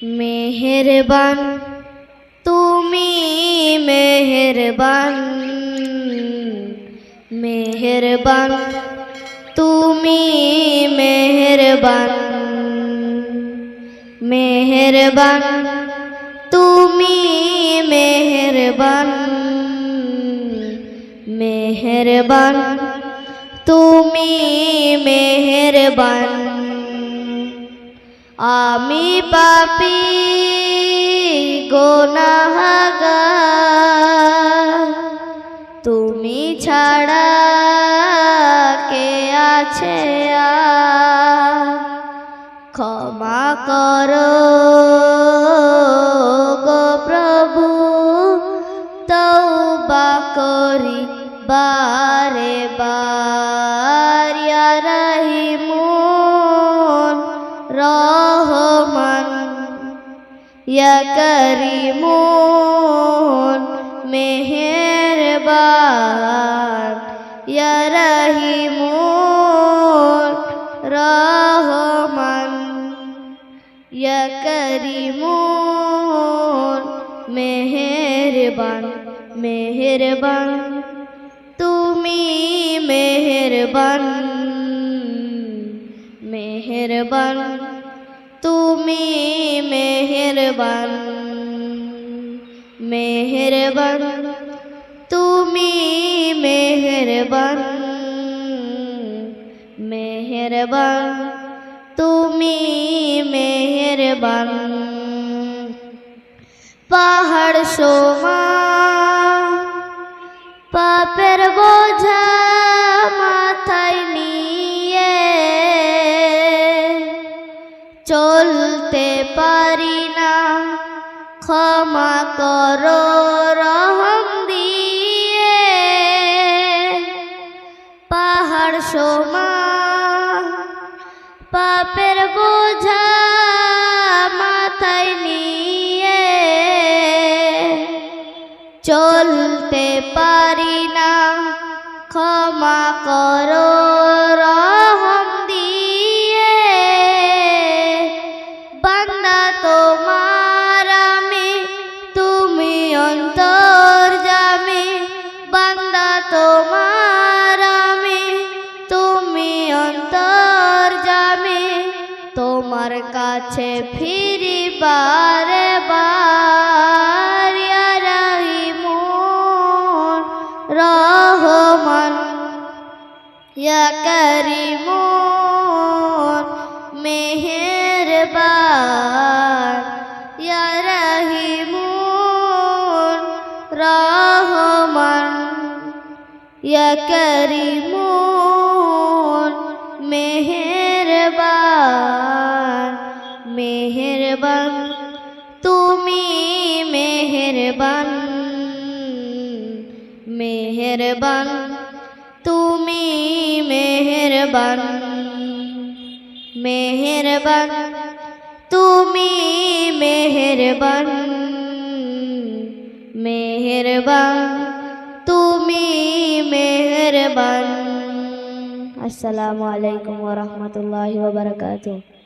মেহেরবান তুমি মেহেরবান, মেহেরবান তুমি মেহেরবান, মেহেরবান তুমি মেহেরবান, মেহেরবান তুমি মেহেরবান। আমি পাপী গুনাহগার, তুমি ছাড়া কে আছে আর? ক্ষমা করো গো প্রভু, তওবা করি বারে বার। ইয়া রহিমুন রহমান, ইয়া করিমুন মেহেরবান, ইয়া রহিমুন রহমান, ইয়া করিমুন মেহেরবান। মেহেরবান তুমি মেহেরবান, মেহেরবান তুমি মেহেরবান, মেহেরবান তুমি মেহেরবান, মেহেরবান তুমি মেহেরবান। পাহাড় সমান পাপের বোঝা মাথায় নিয়ে চলতে পারি না, ক্ষমা করো রহম দিয়ে। পাহাড় সমান পাপের বোঝা মাথায় নিয়ে চলতে পারি না, ক্ষমা করো রহম দিয়ে। বান্দা তোমার আমি, তুমি অন্তর্যামী। বান্দা তোমার আমি, তুমি অন্তর্যামী। তোমার কাছে ফিরি বারে বার। ইয়া রহিমুন রহমান, ইয়া করিমুন মেহেরবান, ইয়া রহিমুন রহমান, ইয়া করিমুন মেহেরবান। মেহেরবান তুমি মেহেরবান, মেহেরবান তুমি মেহেরবান, মেহেরবান তুমি মেহেরবান, মেহেরবান তুমি মেহেরবান। আসসালামু আলাইকুম ওয়া রাহমাতুল্লাহি ওয়া বারাকাতুহু।